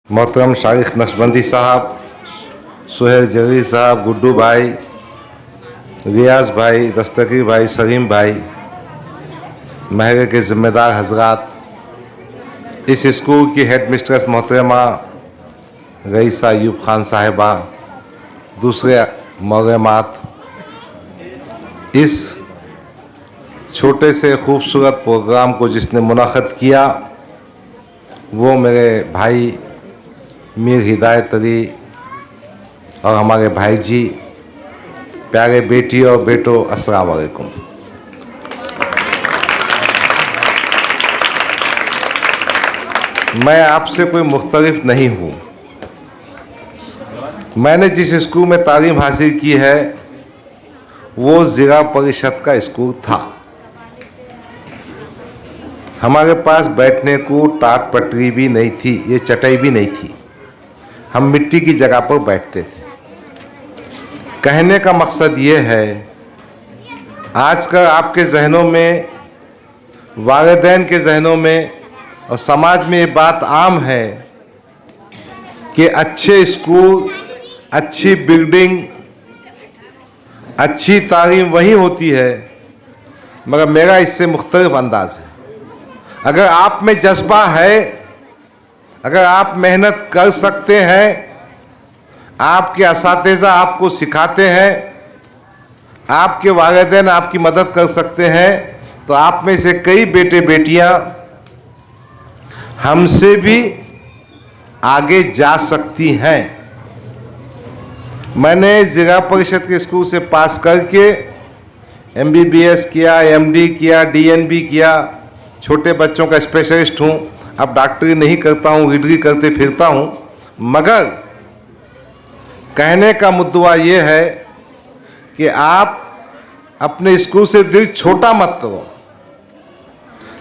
मोहतरम शारिक नक्शबंदी साहब, सुहेल जरी साहब, गुड्डू भाई, रियाज भाई, दस्तगीर भाई, सलीम भाई, महरे के ज़िम्मेदार हजरात, इस स्कूल की हेड मिस्ट्रेस मोहतरमा रईसा अयूब खान साहिबा, दूसरे मोहतरमात, इस छोटे से खूबसूरत प्रोग्राम को जिसने मुनाक़िद किया वो मेरे भाई मीर हिदायत अली और हमारे भाई जी, प्यारे बेटी और बेटो, अस्सलाम वालेकुम। मैं आपसे कोई मुख्तलिफ नहीं हूँ। मैंने जिस स्कूल में तालीम हासिल की है वो ज़िला परिषद का स्कूल था। हमारे पास बैठने को टाट पटरी भी नहीं थी, ये चटाई भी नहीं थी, हम मिट्टी की जगह पर बैठते थे। कहने का मकसद ये है, आजकल आपके जहनों में, वालिदैन के जहनों में और समाज में ये बात आम है कि अच्छे स्कूल, अच्छी बिल्डिंग, अच्छी तालीम वही होती है, मगर मेरा इससे मुख्तलिफ अंदाज है। अगर आप में जज्बा है, अगर आप मेहनत कर सकते हैं, आपके असातिज़ा आपको सिखाते हैं, आपके वालिदैन आपकी मदद कर सकते हैं, तो आप में से कई बेटे बेटियां हमसे भी आगे जा सकती हैं। मैंने ज़िला परिषद के स्कूल से पास करके MBBS किया, MD किया, DNB किया, छोटे बच्चों का स्पेशलिस्ट हूँ। अब डॉक्टरी नहीं करता हूँ, रीडरी करते फिरता हूँ, मगर कहने का मुद्दा ये है कि आप अपने स्कूल से दिल छोटा मत करो।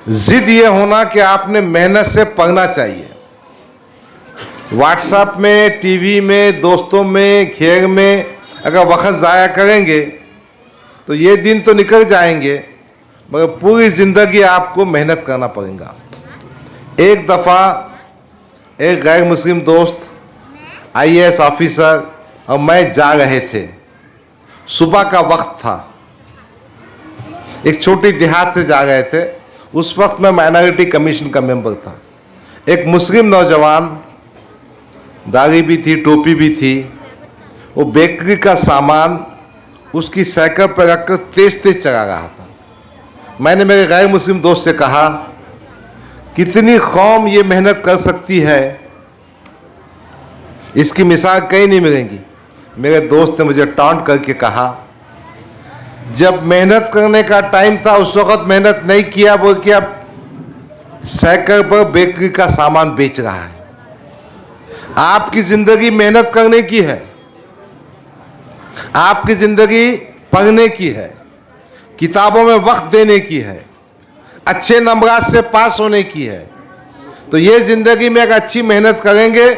जिद ये होना कि आपने मेहनत से पढ़ना चाहिए। व्हाट्सएप में, टीवी में, दोस्तों में, खेल में अगर वक्त ज़ाया करेंगे तो ये दिन तो निकल जाएंगे, मगर पूरी ज़िंदगी आपको मेहनत करना पड़ेगा। एक दफ़ा एक गैर मुस्लिम दोस्त IAS ऑफिसर और मैं जा रहे थे, सुबह का वक्त था, एक छोटी देहात से जा रहे थे। उस वक्त मैं माइनॉरिटी कमीशन का मेंबर था। एक मुस्लिम नौजवान, दाढ़ी भी थी, टोपी भी थी, वो बेकरी का सामान उसकी साइकिल पर रखकर तेज तेज चला रहा था। मैंने मेरे गैर मुस्लिम दोस्त से कहा, कितनी कौम ये मेहनत कर सकती है, इसकी मिसाल कहीं नहीं मिलेगी। मेरे दोस्त ने मुझे टॉन्ट करके कहा, जब मेहनत करने का टाइम था उस वक्त मेहनत नहीं किया, वो क्या साइकिल पर बेकरी का सामान बेच रहा है। आपकी ज़िंदगी मेहनत करने की है, आपकी ज़िंदगी पढ़ने की है, किताबों में वक्त देने की है, अच्छे नंबरात से पास होने की है। तो ये ज़िंदगी में अगर अच्छी मेहनत करेंगे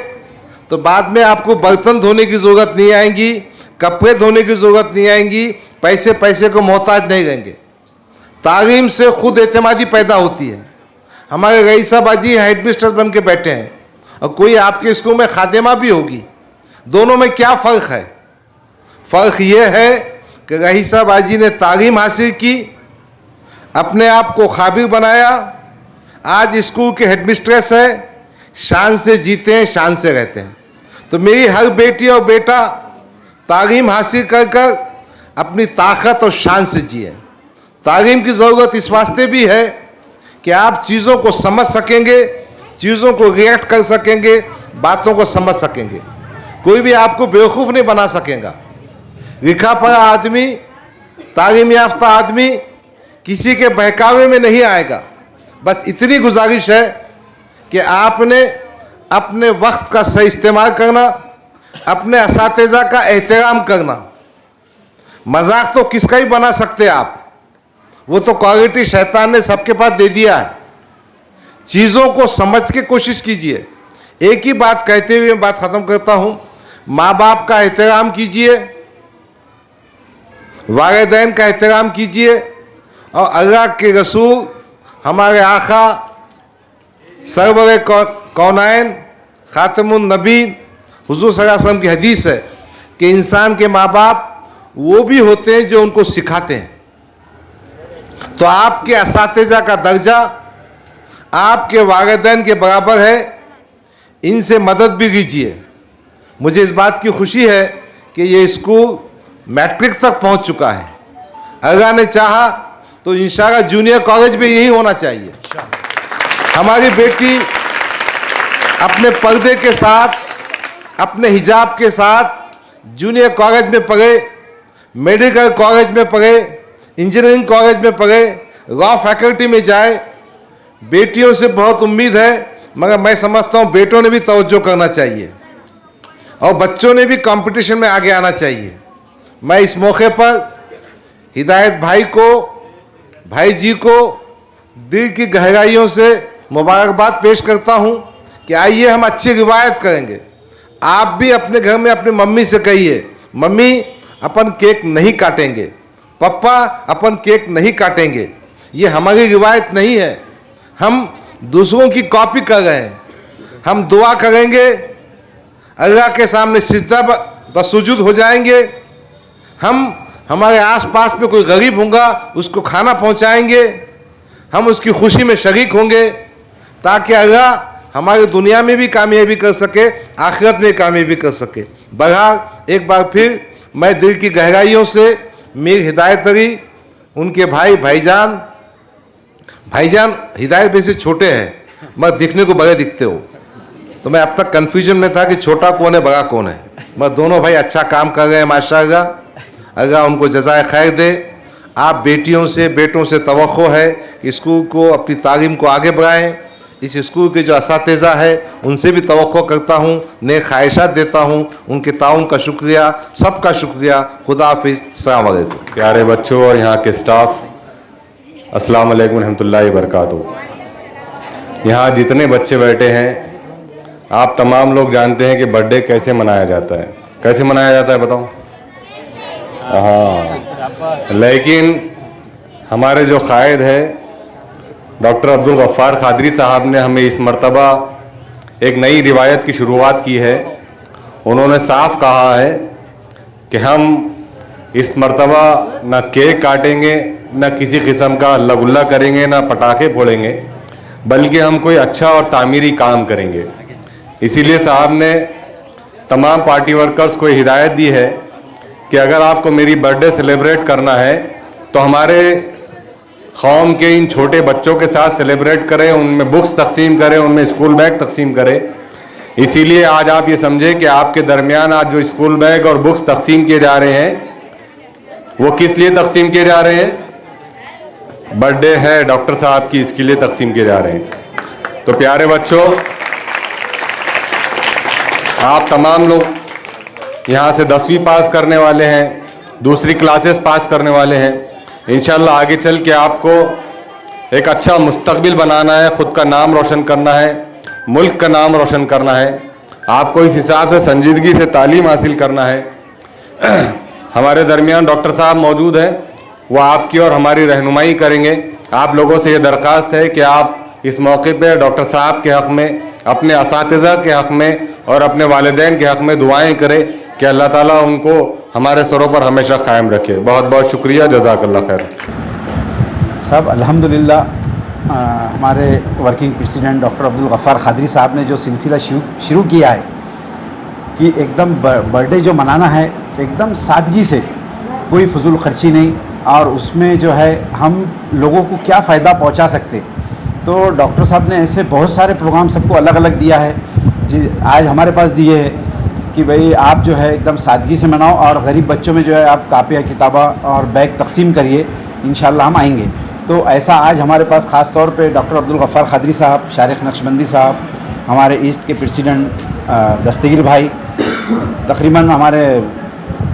तो बाद में आपको बर्तन धोने की ज़रूरत नहीं आएगी, कपड़े धोने की ज़रूरत नहीं आएगी, पैसे को मोहताज नहीं रहेंगे। तालीम से खुद एतमादी पैदा होती है। हमारे रईसा बाजी हेड मिस्ट्रेस बन के बैठे हैं और कोई आपके स्कूल में खादिमा भी होगी। दोनों में क्या फ़र्क है? फ़र्क ये है कि रईसा बाजी ने तालीम हासिल की, अपने आप को काबिल बनाया, आज स्कूल के हेड मिस्ट्रेस है, शान से जीते हैं, शान से रहते हैं। तो मेरी हर बेटी और बेटा तालीम हासिल कर कर अपनी ताकत और शान से जिए। तालीम की ज़रूरत इस वास्ते भी है कि आप चीज़ों को समझ सकेंगे, चीज़ों को रिएक्ट कर सकेंगे, बातों को समझ सकेंगे। कोई भी आपको बेवकूफ़ नहीं बना सकेगा। लिखा पढ़ा आदमी, तालीम याफ्ता आदमी किसी के बहकावे में नहीं आएगा। बस इतनी गुजारिश है कि आपने अपने वक्त का सही इस्तेमाल करना, अपने असातिज़ा का एहतराम करना। मजाक तो किसका ही बना सकते आप, वो तो क्वालिटी शैतान ने सबके पास दे दिया है। चीज़ों को समझ के कोशिश कीजिए। एक ही बात कहते हुए बात ख़त्म करता हूँ, माँ बाप का एहतराम कीजिए, वालिदैन का एहतराम कीजिए, और अल्लाह के रसूल, हमारे आका सरवरे कौनैन खातमुन नबीन हुजूर सल्लल्लाहु अलैहि वसल्लम की हदीस है कि इंसान के माँ बाप वो भी होते हैं जो उनको सिखाते हैं। तो आपके असातिज़ा का दर्जा आपके वालिदैन के बराबर है, इनसे मदद भी कीजिए। मुझे इस बात की खुशी है कि ये स्कूल मैट्रिक तक पहुंच चुका है। अल्लाह ने चाहा तो इंशाअल्लाह जूनियर कॉलेज में यही होना चाहिए। हमारी बेटी अपने पर्दे के साथ, अपने हिजाब के साथ जूनियर कॉलेज में पढ़े, मेडिकल कॉलेज में पढ़े, इंजीनियरिंग कॉलेज में पढ़े, लॉ फैकल्टी में जाए। बेटियों से बहुत उम्मीद है, मगर मैं समझता हूँ बेटों ने भी तवज्जो करना चाहिए और बच्चों ने भी कंपटीशन में आगे आना चाहिए। मैं इस मौके पर हिदायत भाई को, भाई जी को दिल की गहराइयों से मुबारकबाद पेश करता हूँ कि आइए हम अच्छी रिवायत करेंगे। आप भी अपने घर में अपनी मम्मी से कहिए, मम्मी अपन केक नहीं काटेंगे, पापा अपन केक नहीं काटेंगे। ये हमारी रिवायत नहीं है, हम दूसरों की कॉपी कर रहे हैं। हम दुआ करेंगे, अल्लाह के सामने सिजदा बसुजूद हो जाएंगे। हम हमारे आसपास में कोई गरीब होगा उसको खाना पहुंचाएंगे, हम उसकी खुशी में शरीक होंगे, ताकि अल्लाह हमारी दुनिया में भी कामयाबी कर सके, आखिरत में कामयाबी कर सके। बहरहाल एक बार फिर मैं दिल की गहराइयों से मीर हिदायत अली, उनके भाईजान हिदायत भी से छोटे हैं मगर दिखने को बड़े दिखते हो, तो मैं अब तक कन्फ्यूजन में था कि छोटा कौन है बड़ा कौन है। मगर दोनों भाई अच्छा काम कर रहे हैं माशाअल्लाह, अल्लाह उनको जज़ाए खैर दे। आप बेटियों से बेटों से तवक्को है कि स्कूल को, अपनी तालीम को आगे बढ़ाएं। इस स्कूल के जो असातिज़ा है उनसे भी तवक्को करता हूँ, नेक ख्वाहिशात देता हूँ। उनके ताउन का शुक्रिया, सबका शुक्रिया। खुदा हाफिज़, अस्सलाम वालेकुम। प्यारे बच्चों और यहाँ के स्टाफ, अस्सलाम वालेकुम रहमतुल्लाहि बरकातुहू। यहाँ जितने बच्चे बैठे हैं, आप तमाम लोग जानते हैं कि बर्थडे कैसे मनाया जाता है। कैसे मनाया जाता है बताओ? हाँ, लेकिन हमारे जो कायद है डॉक्टर अब्दुल गफ्फार खादरी साहब ने हमें इस मर्तबा एक नई रिवायत की शुरुआत की है। उन्होंने साफ कहा है कि हम इस मर्तबा न केक काटेंगे, न किसी किस्म का अल्लाह गुल्ला करेंगे, न पटाखे फोड़ेंगे, बल्कि हम कोई अच्छा और तामीरी काम करेंगे। इसीलिए साहब ने तमाम पार्टी वर्कर्स को हिदायत दी है कि अगर आपको मेरी बर्थडे सेलिब्रेट करना है तो हमारे कौम के इन छोटे बच्चों के साथ सेलिब्रेट करें, उनमें बुक्स तकसीम करें, उनमें स्कूल बैग तकसीम करें। इसीलिए आज आप ये समझें कि आपके दरमियान आज जो स्कूल बैग और बुक्स तकसीम किए जा रहे हैं वो किस लिए तकसीम किए जा रहे हैं? बर्थडे है डॉक्टर साहब की, इसके लिए तकसीम किए जा रहे हैं। तो प्यारे बच्चों, आप तमाम लोग यहाँ से 10वीं पास करने वाले हैं, दूसरी क्लासेस पास करने वाले हैं। इंशाल्लाह आगे चल के आपको एक अच्छा मुस्तकबिल बनाना है, ख़ुद का नाम रोशन करना है, मुल्क का नाम रोशन करना है। आपको इस हिसाब से संजीदगी से तालीम हासिल करना है। हमारे दरमियान डॉक्टर साहब मौजूद हैं, वो आपकी और हमारी रहनुमाई करेंगे। आप लोगों से ये दरख्वास्त है कि आप इस मौके पे डॉक्टर साहब के हक़ में, अपने असातिज़ा के हक़ में और अपने वालिदैन के हक़ में दुआएं करें कि अल्लाह ताला उनको हमारे सरों पर हमेशा कायम रखे। बहुत बहुत शुक्रिया, जज़ाकल्लाह खैर। साहब अल्हम्दुलिल्लाह, हमारे working president doctor Abdul Gaffar Khadri साहब ने जो सिलसिला शुरू किया है कि एकदम बर्थडे जो मनाना है एकदम सादगी से, कोई फजूल खर्ची नहीं, और उसमें जो है हम लोगों को क्या फ़ायदा पहुंचा सकते। तो डॉक्टर साहब ने ऐसे बहुत सारे प्रोग्राम सबको अलग अलग दिया है जी, आज हमारे पास दिए है कि भाई आप जो है एकदम सादगी से मनाओ और गरीब बच्चों में जो है आप कापियाँ किताबा और बैग तकसीम करिए, इंशाल्लाह हम आएंगे। तो ऐसा आज हमारे पास ख़ास तौर पे डॉक्टर अब्दुल गफ्फार खादरी साहब, शारिक नक्शबंदी साहब, हमारे ईस्ट के प्रेसिडेंट दस्तगीर भाई, तकरीबन हमारे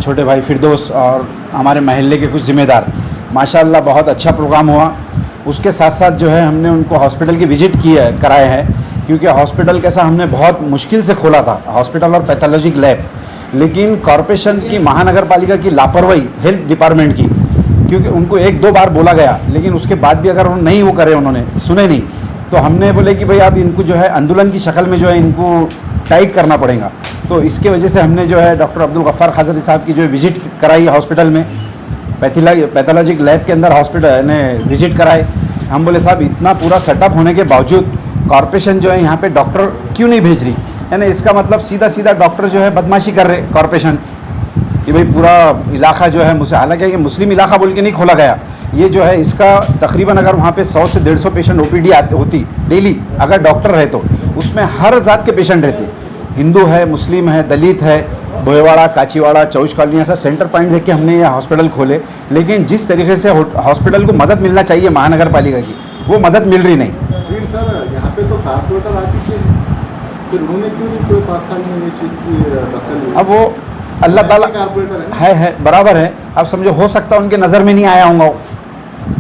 छोटे भाई फिरदौस और हमारे महल्ले के कुछ ज़िम्मेदार, माशाअल्लाह बहुत अच्छा प्रोग्राम हुआ। उसके साथ साथ जो है हमने उनको हॉस्पिटल की विज़िट की है, कराए हैं, क्योंकि हॉस्पिटल कैसा हमने बहुत मुश्किल से खोला था, हॉस्पिटल और पैथोलॉजिक लैब, लेकिन कॉरपोरेशन की, महानगर पालिका की लापरवाही, हेल्थ डिपार्टमेंट की, क्योंकि उनको 1-2 बार बोला गया, लेकिन उसके बाद भी अगर नहीं वो करे, उन्होंने सुने नहीं, तो हमने बोले कि भाई आप इनको जो है आंदोलन की शक्ल में जो है इनको टाइट करना पड़ेगा। तो इसके वजह से हमने जो है डॉक्टर अब्दुल गफ़ार खादरी साहब की जो विज़िट कराई हॉस्पिटल में, पैथोलॉजिक लैब के अंदर हॉस्पिटल ने विज़िट कराए। हम बोले साहब इतना पूरा सेटअप होने के बावजूद कॉरपोरेशन जो है यहाँ पे डॉक्टर क्यों नहीं भेज रही, यानी इसका मतलब सीधा सीधा डॉक्टर जो है बदमाशी कर रहे कॉरपोरेशन कि भाई पूरा इलाका जो है, हालांकि ये मुस्लिम इलाका बोल के नहीं खोला गया, ये जो है इसका तकरीबन अगर वहाँ पे 100 से 150 पेशेंट ओपीडी होती डेली, अगर डॉक्टर रहे तो उसमें हर जात के पेशेंट रहते, हिंदू है, मुस्लिम है, दलित है, भोयवाड़ा, काचीवाड़ा, चौश कॉलोनी, ऐसा सेंटर पॉइंट देख के हमने ये हॉस्पिटल खोले। लेकिन जिस तरीके से हॉस्पिटल को मदद मिलना चाहिए महानगर पालिका की, वो मदद मिल रही नहीं। फिर सर यहाँ पे तो कारपोरेटर आ चुके हैं, फिर उन्होंने क्यों नहीं कोई 5 साल में ये चीज़ की दखल ली? अब वो अल्लाह ताला कारपोरेटर है बराबर है। अब समझो हो सकता है उनके नज़र में नहीं आया होगा।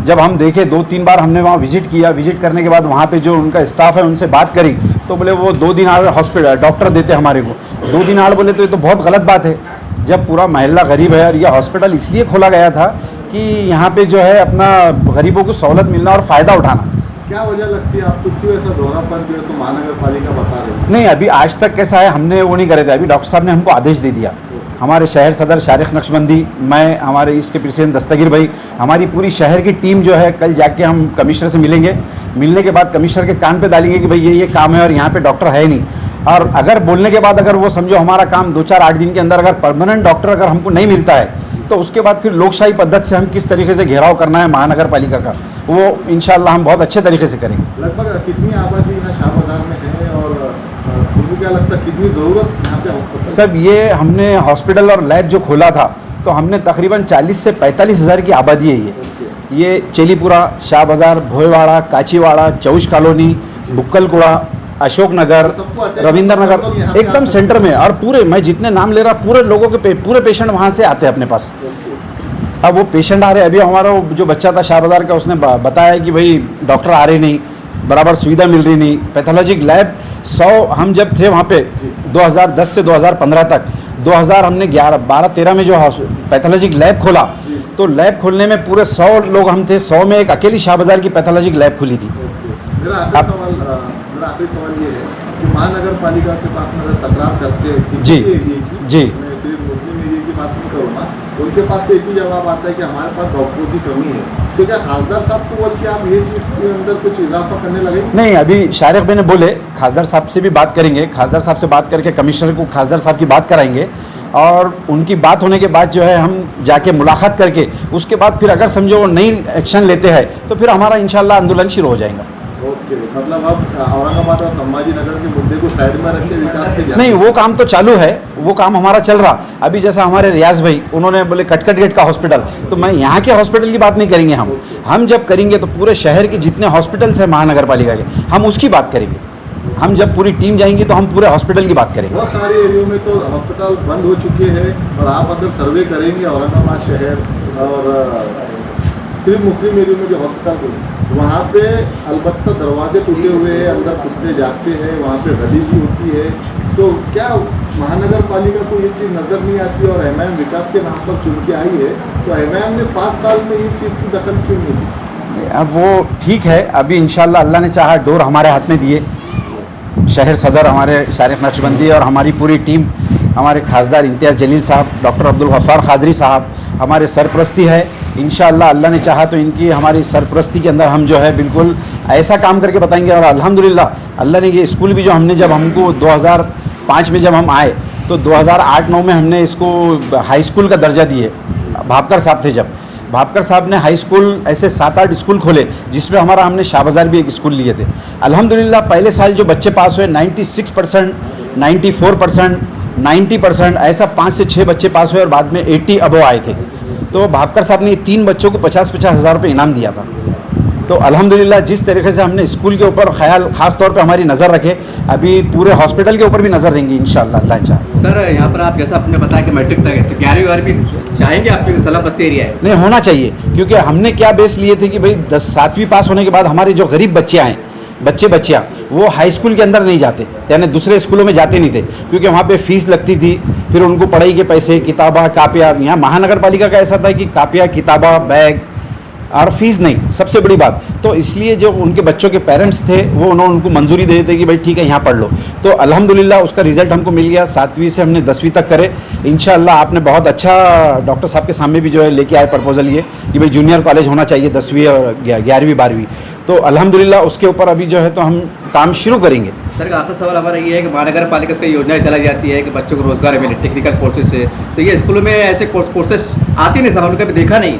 जब हम देखे 2-3 बार हमने वहाँ विज़िट किया, विज़िट करने के बाद वहाँ पे जो उनका स्टाफ है उनसे बात करी तो बोले वो 2 दिन आड़ हॉस्पिटल डॉक्टर देते हमारे को, 2 दिन आड़ बोले तो ये तो बहुत गलत बात है। जब पूरा मोहल्ला गरीब है और यह हॉस्पिटल इसलिए खोला गया था कि यहाँ पे जो है अपना गरीबों को सहूलत मिलना और फ़ायदा उठाना। क्या वजह लगती है आपको, क्यों ऐसा दोहरापन जो है तो महानगर पालिका बता रहे हो? नहीं, अभी आज तक कैसा है हमने वो नहीं करे थे। अभी डॉक्टर साहब ने हमको आदेश दे दिया, हमारे शहर सदर शारिक नक्शबंदी, मैं, हमारे इसके प्रेसिडेंट दस्तगीर भाई, हमारी पूरी शहर की टीम जो है कल जाके हम कमिश्नर से मिलेंगे। मिलने के बाद कमिश्नर के कान पे डालेंगे कि भाई ये काम है और यहाँ पे डॉक्टर है नहीं। और अगर बोलने के बाद अगर वो समझो हमारा काम 2-4-8 दिन के अंदर अगर परमानेंट डॉक्टर अगर हमको नहीं मिलता है तो उसके बाद फिर लोकशाही पद्धति से हम किस तरीके से घेराव करना है महानगर पालिका का, वो इंशाल्लाह हम बहुत अच्छे तरीके से करेंगे। लगभग कितनी आबादी यहाँ शाह बाजार में है और तुमको क्या लगता है कितनी ज़रूरत यहाँ पे हॉस्पिटल? सब ये हमने हॉस्पिटल और लैब जो खोला था तो हमने तकरीबन 40 से 45 हज़ार की आबादी है ये चेलीपुरा, शाह बाज़ार, भोयवाड़ा, काचीवाड़ा, चौश कॉलोनी, बुक्कलकुड़ा, अशोक नगर, रविंद्र नगर, एकदम सेंटर में। और पूरे मैं जितने नाम ले रहा पूरे लोगों के पूरे पेशेंट वहाँ से आते हैं अपने पास। अब वो पेशेंट आ रहे, अभी हमारा जो बच्चा था शाह बाज़ार का उसने बताया कि भाई डॉक्टर आ रहे नहीं, बराबर सुविधा मिल रही नहीं। पैथोलॉजिक लैब 100 हम जब थे वहाँ पे 2010 से 2015 तक, 2000 हमने 12-13 में जो पैथोलॉजिक लैब खोला तो लैब खोलने में पूरे 100 लोग हम थे, 100 में एक अकेली शाह बाज़ार की पैथोलॉजिक लैब खुली थी। मेरा आखिरी सवाल ये है कि महानगर पालिका के पास में तकरार करते हैं किसी जी, भी एरिया की, जी। मैं सिर्फ मुस्लिम एरिया की बात नहीं करूँगा, उनके पास एक ही जवाब आता है कि हमारे पास डॉक्टरों की कमी है। तो क्या खासदार साहब को बोल के आप ये चीज़ के अंदर कुछ इजाफा करने लगे? नहीं, अभी शारिक भाई ने बोले खासदार साहब से भी बात करेंगे, खासदार साहब से बात करके कमिश्नर को खासदार साहब की बात कराएंगे और उनकी बात होने के बाद जो है हम जाके मुलाकात करके उसके बाद फिर अगर समझो वो नई एक्शन लेते हैं तो फिर हमारा इंशाल्लाह आंदोलन शुरू हो जाएगा। ओके, मतलब अब औरंगाबाद और संभाजी नगर के मुद्दे को साइड में रख के विकास पे नहीं, वो काम तो चालू है, वो काम हमारा चल रहा। अभी जैसा हमारे रियाज भाई उन्होंने बोले कटकट गेट का हॉस्पिटल, तो मैं यहाँ के हॉस्पिटल की बात नहीं करेंगे हम जब करेंगे तो पूरे शहर के जितने हॉस्पिटल्स हैं महानगर पालिका के हम उसकी बात करेंगे। हम जब पूरी टीम जाएंगी तो हम पूरे हॉस्पिटल की बात करेंगे। बहुत सारे एरियो में तो हॉस्पिटल बंद हो चुके हैं और आप अगर सर्वे करेंगे औरंगाबाद शहर और सिर्फ मुस्लिम एरियो में जो हॉस्पिटल को वहाँ पे अलबत्ता दरवाजे टूटे हुए हैं, अंदर कुत्ते जाते हैं, वहाँ पे गलीजी होती है। तो क्या महानगर पालिका को ये चीज़ नज़र नहीं आती और एमआईएम विकास के नाम पर चुन के आई है तो एमआईएम ने 5 साल में ये चीज़ की दखल क्यों नहीं दी? अब वो ठीक है, अभी इंशाल्लाह अल्लाह ने चाहा डोर हमारे हाथ में दिए, शहर सदर हमारे शारिक नक्शबंदी और हमारी पूरी टीम, हमारे खासदार इम्तियाज़ जलील साहब, डॉक्टर अब्दुल गफ़ार खादरी साहब हमारे सरपरस्ती है। इंशाअल्लाह अल्लाह ने चाहा तो इनकी हमारी सरपरस्ती के अंदर हम जो है बिल्कुल ऐसा काम करके बताएंगे। और अल्हम्दुलिल्लाह अल्लाह ने ये स्कूल भी जो हमने जब हमको 2005 में जब हम आए तो 2008-9 में हमने इसको हाई स्कूल का दर्जा दिए। भापकर साहब थे जब, भापकर साहब ने हाई स्कूल ऐसे 7-8 स्कूल खोले जिसमें हमारा हमने शाह बाज़ार भी एक स्कूल लिए थे। अल्हम्दुलिल्लाह पहले साल जो बच्चे पास हुए 96%, 94%, 90%, ऐसा 5 से 6 बच्चे पास हुए और बाद में 80 अबव आए थे। तो भापकर साहब ने 3 बच्चों को 50-50 हज़ार रुपये इनाम दिया था। तो अल्हम्दुलिल्लाह जिस तरीके से हमने स्कूल के ऊपर ख्याल ख़ास तौर पे हमारी नज़र रखे, अभी पूरे हॉस्पिटल के ऊपर भी नज़र रहेंगी इंशाअल्लाह अल्लाह चाहे। सर यहाँ पर आप जैसा आपने बताया कि मैट्रिक तक है तो 11वीं चाहेंगे आपकी सलाम बस्ती एरिया है? नहीं, होना चाहिए, क्योंकि हमने क्या बेस लिए थे कि भाई 7वीं पास होने के बाद हमारे जो गरीब बच्चे आए बच्चियाँ वो हाई स्कूल के अंदर नहीं जाते, यानी दूसरे स्कूलों में जाते नहीं थे क्योंकि वहाँ पे फ़ीस लगती थी, फिर उनको पढ़ाई के पैसे, किताबा, कापियाँ। यहाँ महानगर पालिका का ऐसा था कि कापियाँ, किताबा, बैग, और फीस नहीं, सबसे बड़ी बात। तो इसलिए जो उनके बच्चों के पेरेंट्स थे वो उन्होंने उनको मंजूरी दे दी कि भाई ठीक है यहाँ पढ़ लो। तो अल्हम्दुलिल्लाह उसका रिज़ल्ट हमको मिल गया, 7वीं से हमने 10वीं तक करे। इंशाअल्लाह आपने बहुत अच्छा डॉक्टर साहब के सामने भी जो है लेके आए प्रपोजल ये कि भाई जूनियर कॉलेज होना चाहिए 10वीं और 11वीं 12वीं। तो अल्हम्दुलिल्लाह उसके ऊपर अभी जो है तो हम काम शुरू करेंगे। सर का आखिरी सवाल हमारा ये है कि महानगर पालिका से योजनाएं चलाई जाती है कि बच्चों को रोजगार मिले टेक्निकल कोर्सेज से, तो ये स्कूलों में ऐसे कोर्सेज आती नहीं, सब हम लोग कभी देखा नहीं।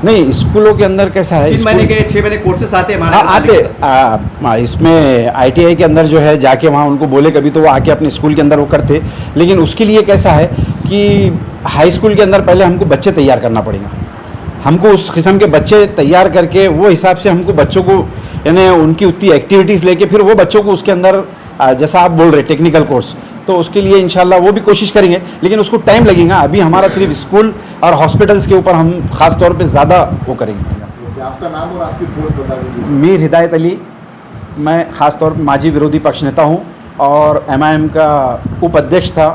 नहीं, स्कूलों के अंदर कैसा है, 3 महीने के 6 महीने कोर्सेज आते हैं हाँ आते। इसमें ITI के अंदर जो है जाके वहाँ उनको बोले कभी तो वो आके अपने स्कूल के अंदर वो करते। लेकिन उसके लिए कैसा है कि हाई स्कूल के अंदर पहले हमको बच्चे तैयार करना पड़ेगा। हमको उस किस्म के बच्चे तैयार करके वो हिसाब से हमको बच्चों को यानी उनकी उतनी एक्टिविटीज़ लेके फिर वो बच्चों को उसके अंदर जैसा आप बोल रहे टेक्निकल कोर्स, तो उसके लिए इंशाल्लाह वो भी कोशिश करेंगे। लेकिन उसको टाइम लगेगा। अभी हमारा सिर्फ स्कूल और हॉस्पिटल्स के ऊपर हम ख़ास तौर पे ज़्यादा वो करेंगे। आपका नाम और आपकी पोस्ट बता दीजिए। मीर हिदायत अली, मैं ख़ास तौर पर माजी विरोधी पक्ष नेता हूँ और MIM का उपाध्यक्ष था।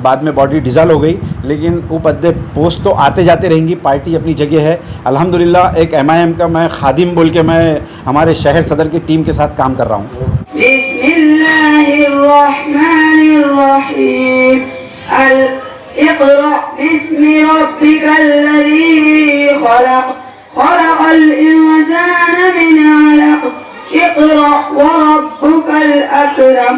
बाद में बॉडी डिज़ॉल्व हो गई, लेकिन उपाध्यक्ष पोस्ट तो आते जाते रहेंगी, पार्टी अपनी जगह है। अल्हम्दुलिल्लाह एक MIM का मैं खादिम बोल के मैं हमारे शहर सदर की टीम के साथ काम कर रहा हूँ। इक़रा बिस्मि रब्बिकल्लज़ी खलक़ खलक़ल इंसाना मिन अलक़ इक़रा व रब्बुकल अकरम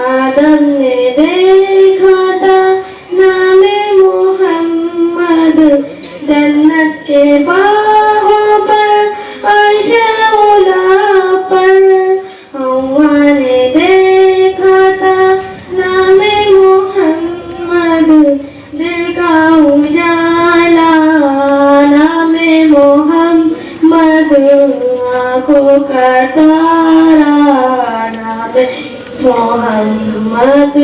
आदम ने देखा था नामे मोहम्मद जन्नत के बाहों पर अर्श-ए-औला पर। हव्वा ने देखा था नामे मोहम्मद दिल का उजाला नामे मोहम्मद आँखों का तारा नामे मोहम्मद।